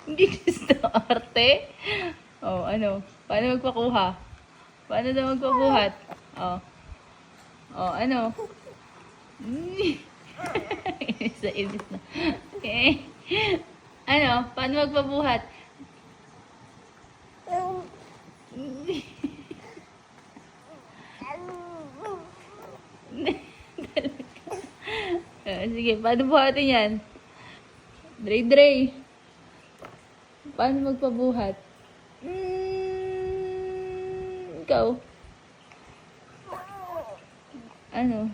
Hindi gusto arte. Oh, ano? Paano magpakuha? Paano daw magpabuhat? Oh. Oh, ano? Inis na inis na. Okay. Ano? Paano magpabuhat? Sige, paano buhatin yan? Dre. Paano magpabuhat? Ikaw? Ano?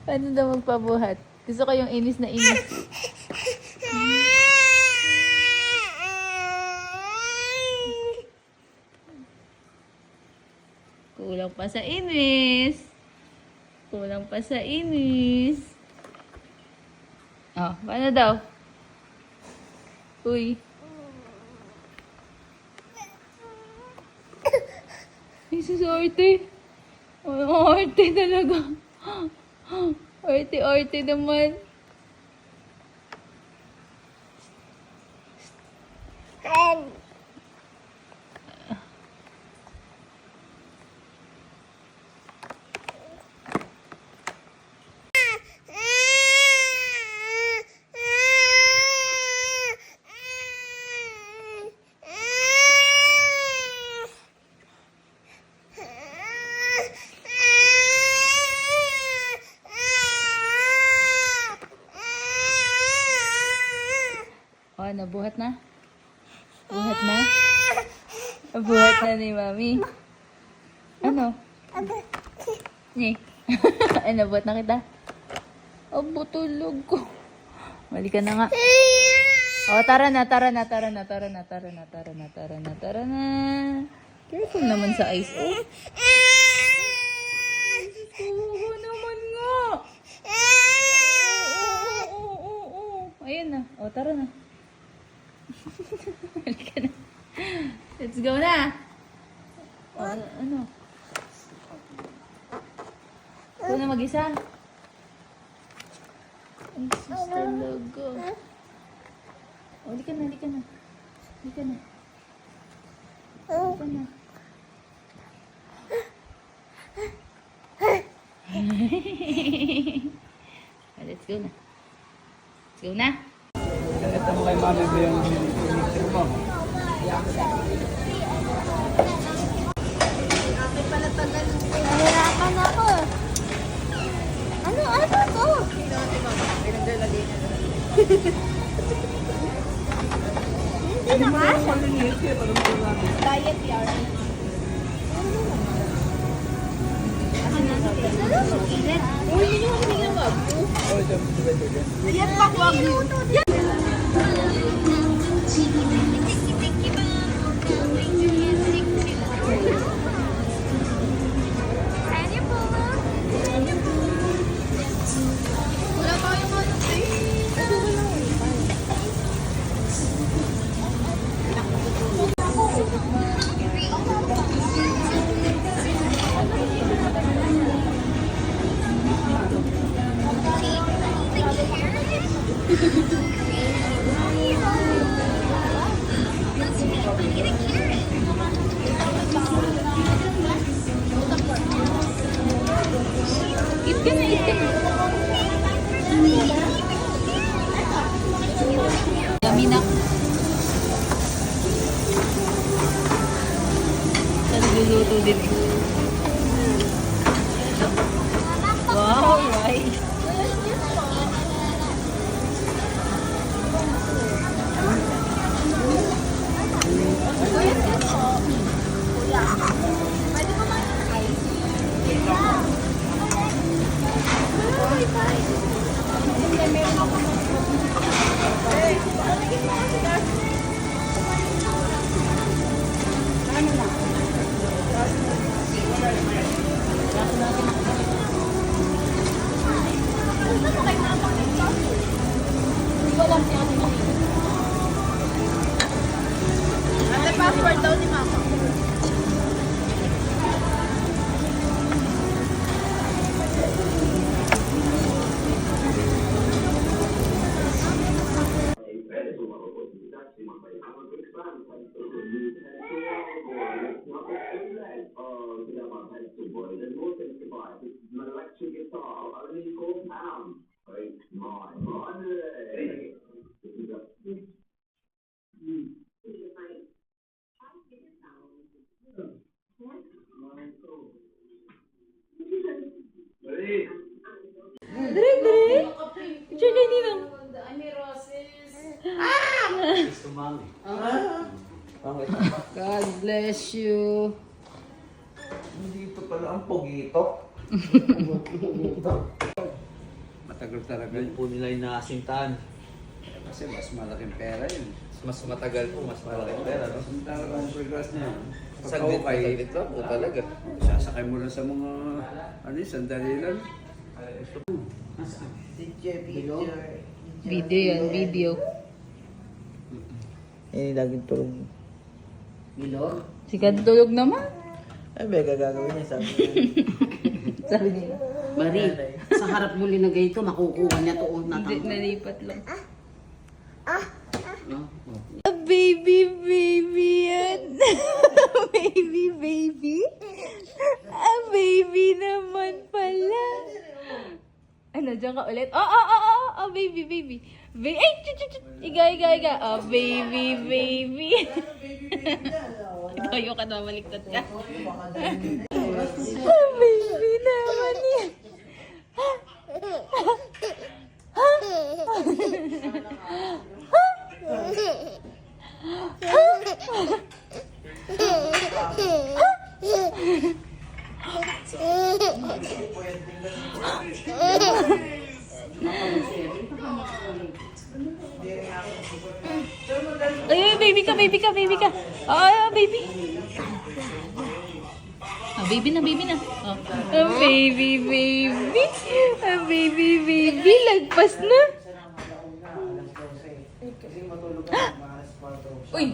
Paano daw magpabuhat? Gusto ko yung inis na inis. Kulang pa sa inis. Kulang pa sa inis. Oh, paano daw? Uy. Ay, susarte. Oh, arte talaga. Arte naman. Oh, nabuhat na? Buhat na? Buhat na ni Mami. Ano? Ni. Ano, buhat na kita? Abo, tulog ko. Mali ka na nga. Oh, tara na. Careful naman sa ice. Oh. Oo naman nga. Oo. Ayan na. Oh, tara na. Halika na. Let's go na. Oh, ano? Ito na mag-isa. Ay, sus talaga. Oh, halika na. Let's go na. Ito mo kay Mami ba yung picture mo? Nahirapan ako. Ano to? Hindi na kasha. Diet yan. Uy, hindi mo binigyan mo. Yan pa wag. Yummy na. Nagluluto din. Wow, right. Passport daw ni Mama. Picture kay Ninong. God bless you. Dito pala ang pogito. Matagal talaga Yun yun. po nila yung nakasintahan. Kasi mas malaking pera yun. Mas matagal po, mas malaki pera, no? Ang talagang progress niya. Saglit, Pagka-okay, saglit lang po talaga. sasakay mo lang sa mga, ano yun, sandali lang. Video yan, video. Eh, laging tulog. Sikat tulog naman. Ay, may gagawin niya, sabi niya. Sabi niya. Bari, sa harap mo linagay ito, makukuha niya to. Hindi, nalipat lang. No? A baby, baby yan. Baby, baby. A baby naman pala. Ano, dyan ka ulit? Oh, baby, baby. Ay, iga. Oh, baby, baby. Tayo ka na, baliktad ka. Oh, baby naman yan. Ay, baby ka. Oh, baby. Ah, baby na. Oh. Ah, baby. Ah, baby. Lagpas na. Uy.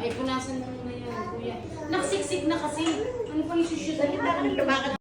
Ay, punasan mo muna yan, kuya. Naksiksik na kasi. Ano pang isushoot? Salita ka ng bakit?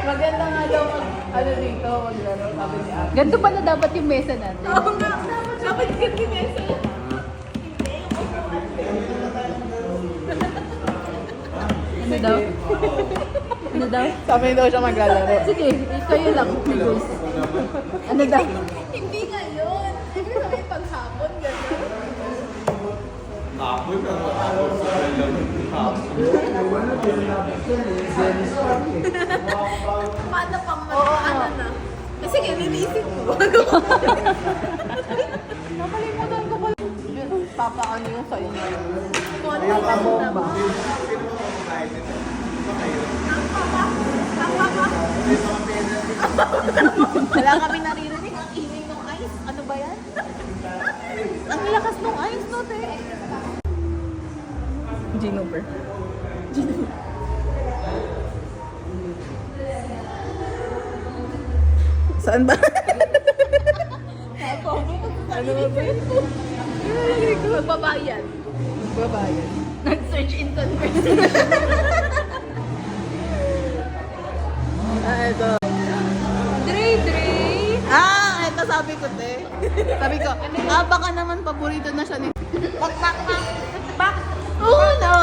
Maganda nga daw ano dito, maglaro, sabi ni Ate. Ganito pala dapat yung mesa natin. Oo nga, dapat ganito yung mesa. Ano daw? Ano Ano daw? Sabi daw siya maglalaro. Sige, kayo lang. Guys. Ano daw? Hindi ngayon. Ibig sabihin paghapon, gano'n. Hapon na hapon sa Paano pang ano na? Sige, linisip ko. Nakalimutan ko pala. Papaano yung sa inyo? Papabomba. Wala kami naririnig ang ingay ng ice. Ano ba yan? Ang lakas ng ice, no, te? Ginover. Saan ba? Ano ba yun? Magbabayan. Magbabayan. Nag-search in conversation. Ito. Dre! Ito sabi ko, te. Sabi ko, baka naman paborito na siya ni... Pak, pak, pak! Pak! Uno!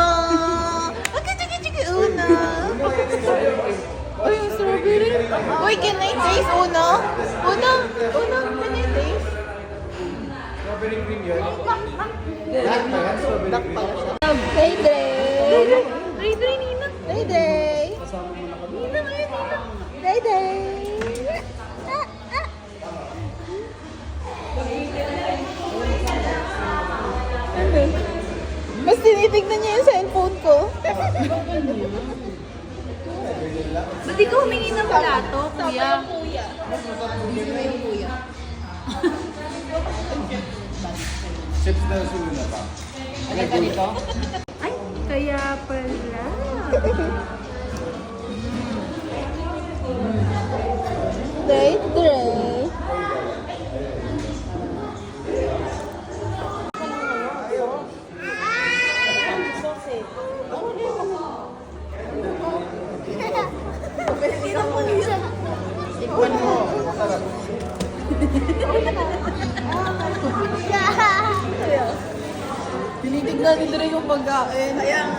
Chiki, uno! Uy, yung strawberry. Uy, can I taste uno? Uno, can I taste? Strawberry cream yun. Duck pala siya. Hey, Dre! Dre, Nina! Day, day! Kasama mo na kami. Nina, Nina! Day, day! Mas tinitignan niya yung cellphone ko. Ba't di ka humingi ng plato, kuya? Kuya. Busy na yung kuya. Chips na sulo na pa. Ay, kaya pala. Day, day. Tikman mo. Masarap. Tinitignan ni Dre yung pagkain. Ayan.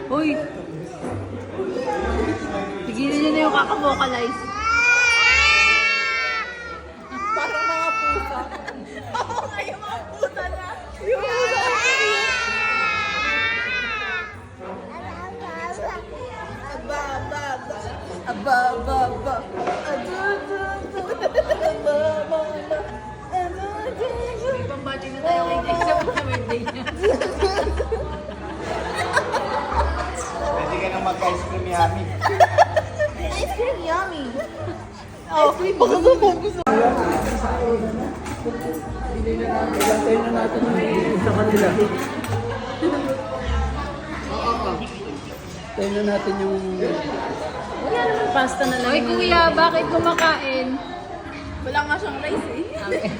Uy! Tigilan nyo na yung kakamokalize. Parang mga pusa. Oo nga, yung mga pusa na. Yung pusa. Aba, aba, aba. Aba, aba, aba. Aba, aba, aba. Aba, aba, aba. May pambati na tayo kay Jay sa birthday niya. Pwede ka nang mag-ice cream yummy. Ice cream yummy. Oh, baka sabog sa... Ilantay na natin yung sa kanila. Tayo na natin yung... Wala naman pasta na lang. Uy, kuya, bakit kumakain? Wala nga siyang rice eh. Okay.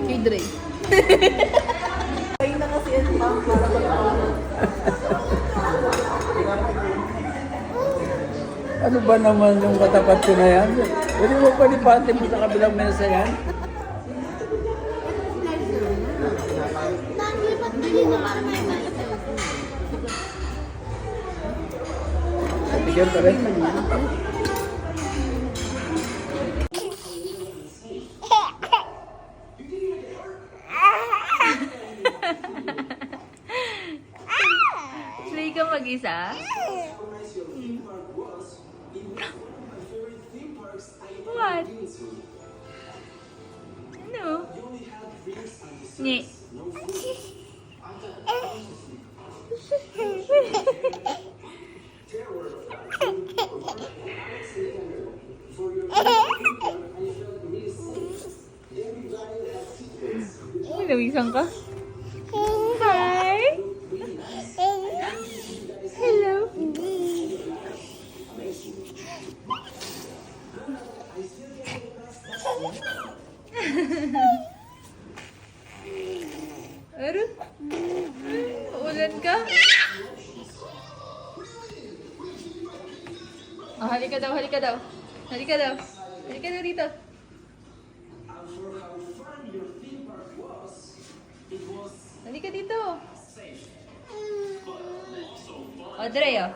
Kay Dre. Kain na kasi yan ma'am para mag-aawal. Ano ba naman yung katapat ko na yan? Pwede mo palipati mo sa kabilang mesa yan? Bigyan pa rin. Play ka mag-isa? What? Ano? Nye. Uy, nawisan ka? Hi! Hello! Ano? Ulan ka? Ah, halika daw, halika daw. Halika daw. Halika daw dito. Halika dito. Audrey, oh.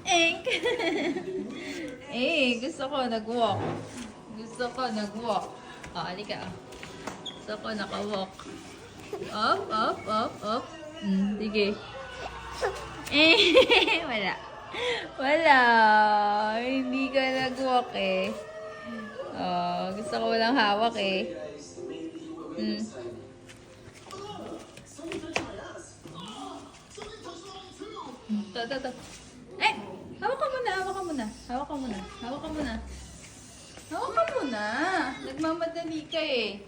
Ink. Gusto ko nag-walk. Gusto ko nag-walk. Ah, halika. Gusto ko naka-walk. Up, up, up, up. Sige. Wala. Wala. Hindi ka nag-walk eh. Oh, gusto ko walang hawak eh. To. Hawak ka muna, hawak ka muna. Hawak ka muna. Hawak ka muna. Hawak ka muna. Nagmamadali ka eh.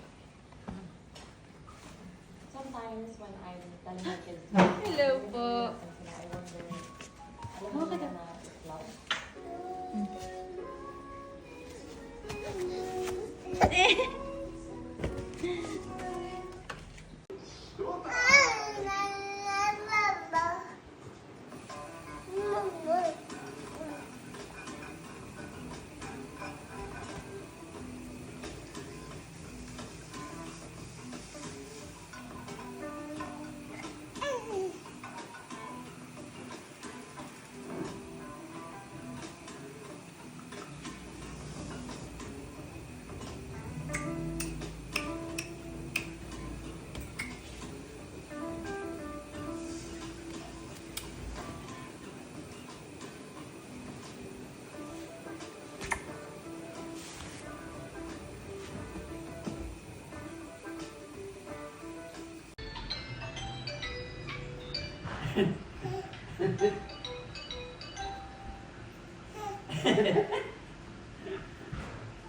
Sometimes when I'm telling my kids, Hello po. I wonder, alam mo Okay ba na. na flower?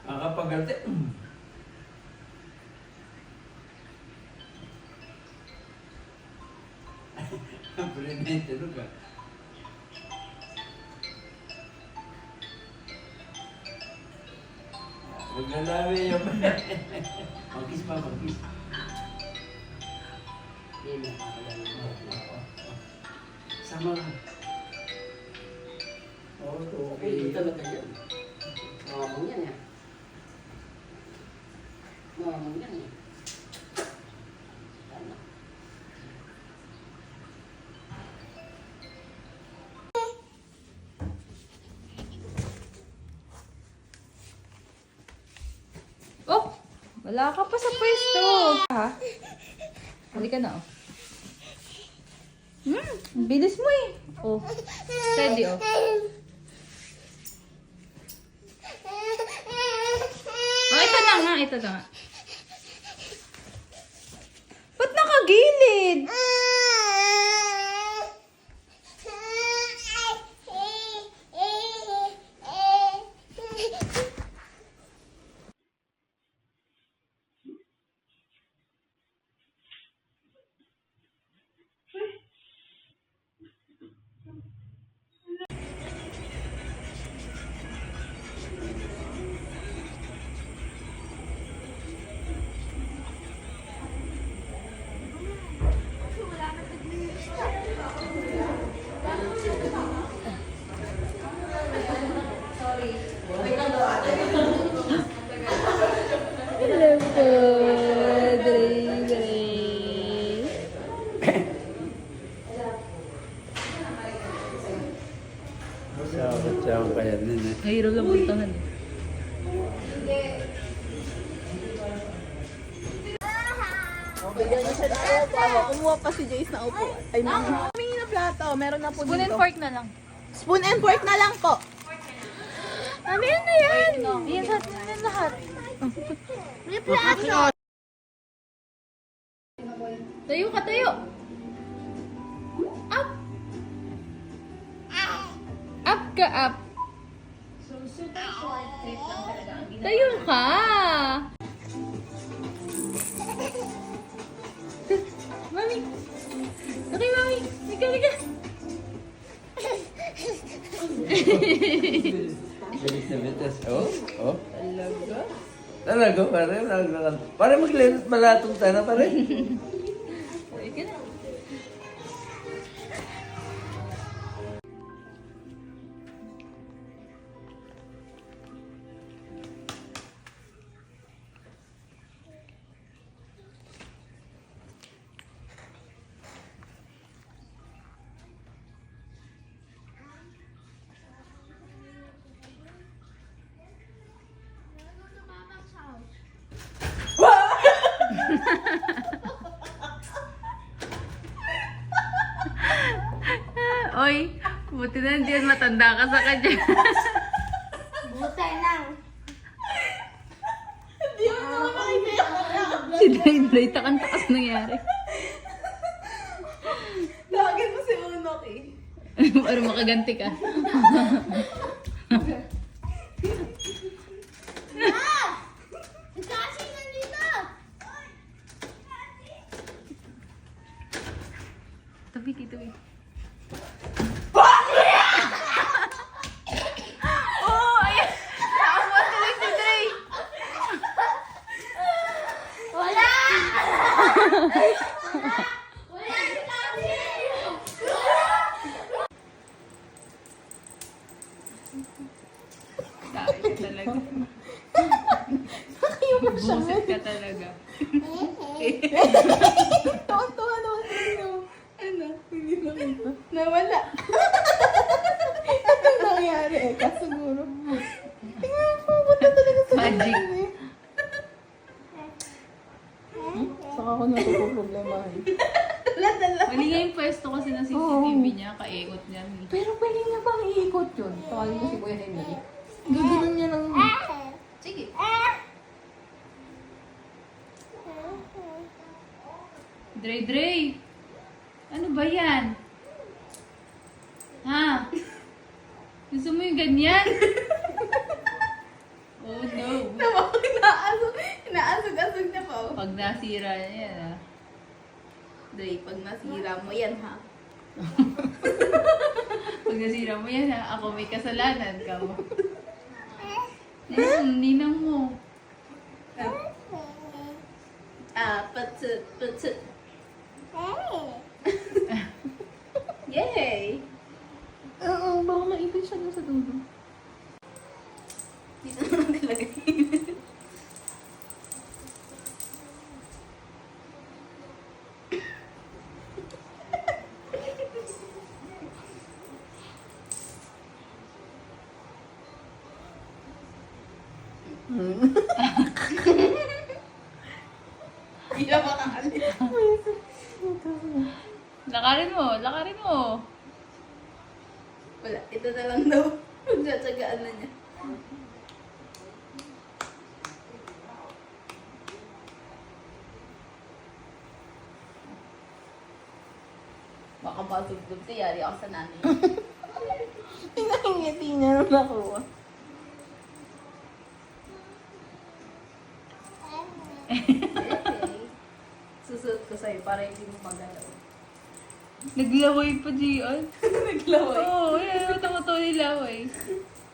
Makapagarte. Premente, Luca. Maglalawi yung... Magkis pa, magkis. Sama ka. Okay, talaga yan. Ngomong yan ya. Ngomong yan ya. Ano? Oh! Wala ka pa sa pwesto. Ha? Halika na, oh. Bilis mo eh. Oh. Steady, oh. Oh, ito na nga, ito na nga. Ba't nakagilid? Hello po, Dre. Sabat-sabat kaya din eh. Mahirap lang puntahan eh. Bigyan niya siya ng upo. Kumuha pa si Jace na upo. Ay, humingi na plato. Meron na po Spoon and dito. fork na lang. Spoon and fork na lang po. Mami, ano yan? Yan lahat. May plato. Tayo ka, tayo. Up. Up ka, up. Tayo ka. Mami. Okay, mami. Liga. Bilis na bitas. Oh, oh. Talaga? Talaga, pare. Pare malatong sana, pare. Ay, ka na. Oy, buti na hindi yan matanda ka sa kanya. Butay lang. Si Dray, takan-takas nangyari. Tawagin mo si Unok eh. Para makaganti ka. Kasi nandito. Tabi, tabi. Oh, ayan. Naawa tuloy si Dray. Wala! Wala si Kasi! Dahil ka talaga. Buset ka talaga. Tuwan-tuwa naman sa'yo. Ano? Hindi nakita. Nawala. Ano nangyari? Kasiguro. Tingnan mo, pupunta talaga sa Magic. Saka ako natupoproblemahin. Mali nga yung pwesto kasi ng CCTV niya, kaikot niya. Pero pwede nga bang iikot yun? Tawagin mo si Kuya Henry. Gaganon niya lang. Sige. Dray. Ano ba yan? Ha? Gusto mo yung ganyan? Oh no. Inaasog-asog niya pa. Oh. Pag nasira niya yan ah. Dre, pag nasira mo yan ha. Pag nasira mo yan ha, ako may kasalanan ka mo. Ninang mo. Patsit. Yay! Oo, baka maipin siya doon sa dulo. Dito naman nilagay. Hindi na makakalit. Lakarin mo. Wala, ito na lang daw. Magtsatsagaan na niya. Baka masugtog siya, yari ako sa nanay. Pinahingiti niya nung nakuha. Susuot ko sa'yo para hindi mo magalaw. Naglaway pa, Gian. Naglaway. Oo, yan. Mata-mata nilaway.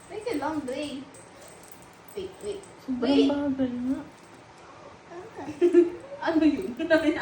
Teka lang, Dre. Wait. Sobrang bagal nga. Ano yun? Dre.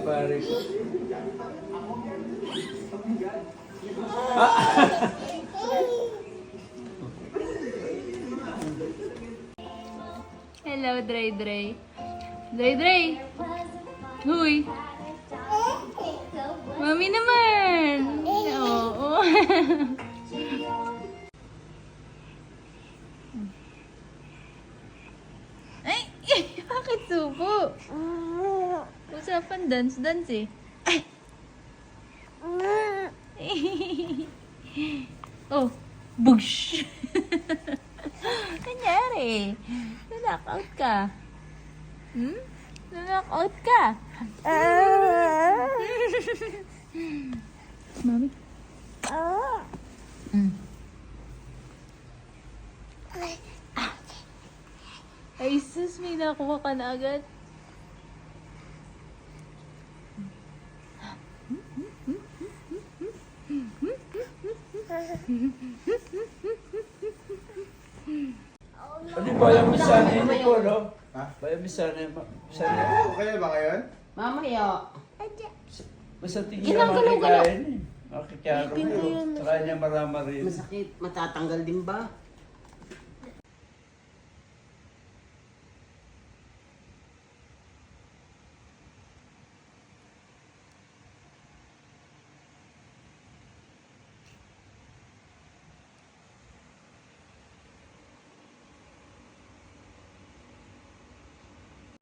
Pare. Hello, Dray. Dray. Huy. Mami naman. Oo. Ay, bakit subo? Usapan dance eh. Oh, bush! Nangyari? Nanakaut ka? Nanakaut ka? Mami? Ay, sus, may nakuha ka na agad. Ano ba yung misana yun po, no? Ha? Ba yung misana yun? Okay ba ngayon? Mamaya. Basta tingin naman ay kain eh. Makikyaro yun. Sa kanya marama rin. Masakit. Matatanggal din ba?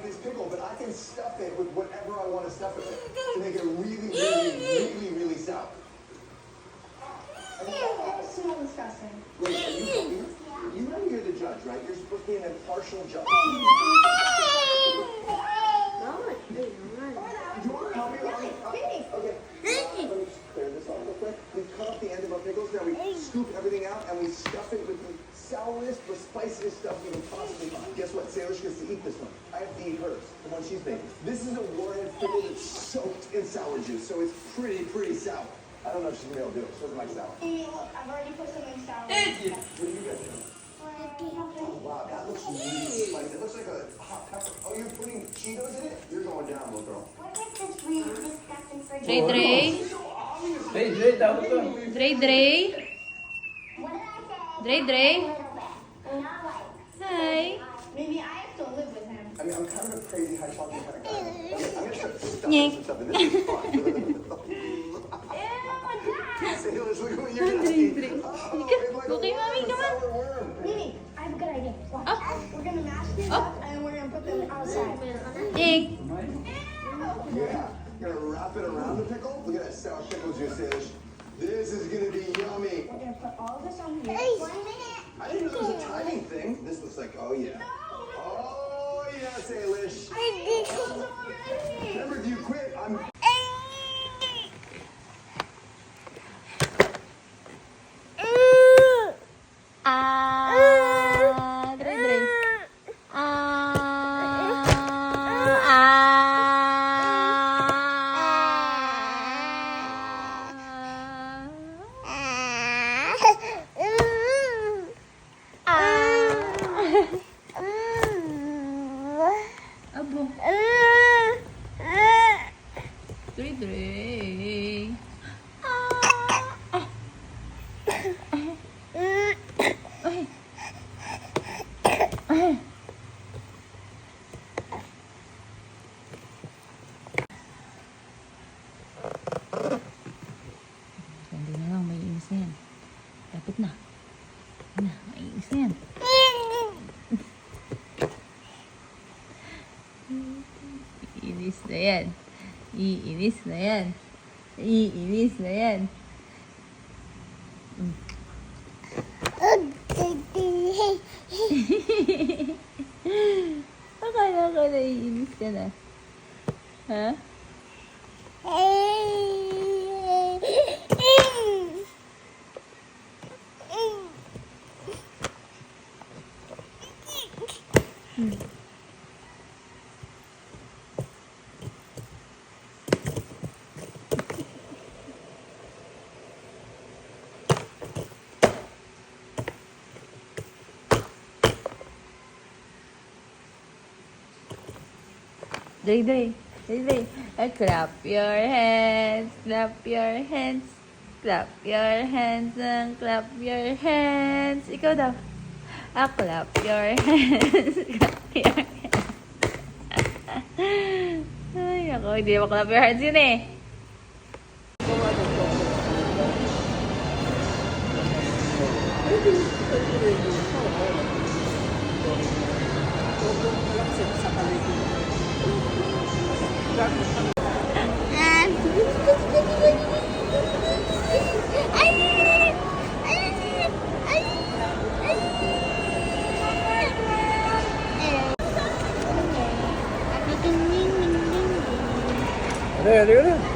This pickle, but I can stuff it with whatever I want to stuff it with to make it really sour. smell disgusting. Wait, are you helping? You know you're the judge, right? You're supposed to be an impartial judge. You want to help me? Okay. Let me just clear this off real quick. We cut off the end of our pickles. Now we scoop everything out and we stuff it with the sourest, the spiciest stuff you can possibly find. Guess what? Salish gets to eat this one. I have to eat hers, the one she's making. This is a warhead pickle that's soaked in sour juice, so it's pretty sour. I don't know if she's gonna be able to do it. She doesn't like sour. I've already put something sour. What are you guys doing? Oh, wow, that looks really spicy. It looks like a hot pepper. Oh, you're putting Cheetos in it? You're going down, little girl. What is this really disgusting for Dre, Dre. Hey, Dre, tawag ko. Dre, Dre. What did I say? Dre, Dre. A little bit. Not like. Hi. Maybe I have to live with him. I mean, I'm kind of a crazy high chocolate kind of guy. Okay, I'm gonna start stuffing some stuff in this. Is fun. Sailors, look at what you're asking. Oh, it's like a Okay, Mommy, worm, a come on. sour worm. Mimi, I have a good idea. Watch. Up. We're gonna mash these Up. up and then we're gonna put them outside. Egg. Yeah, gonna wrap it around the pickle. Look at that sour pickle juice, Salish. This is gonna be yummy. We're gonna put all this on here. 1 minute. I didn't know there was a timing thing. This looks like, oh yeah. Oh yeah, Salish. Remember, if you quit, I'm... Dre, Dre. Abo. Dre, Dre. Hindi na lang, may inis na yan. Lapit na. May inis na yan. Iinis na yan. Iinis na yan. Iinis na yan. Akala ko na iinis ka na. Ha? Dre, Dre. Dre, Dre. Clap your hands. Clap your hands. Clap your hands and clap your hands. Ikaw daw. Clap your hands. Clap your hands. Ay, ako. Hindi mo clap your hands yun eh. Halika na.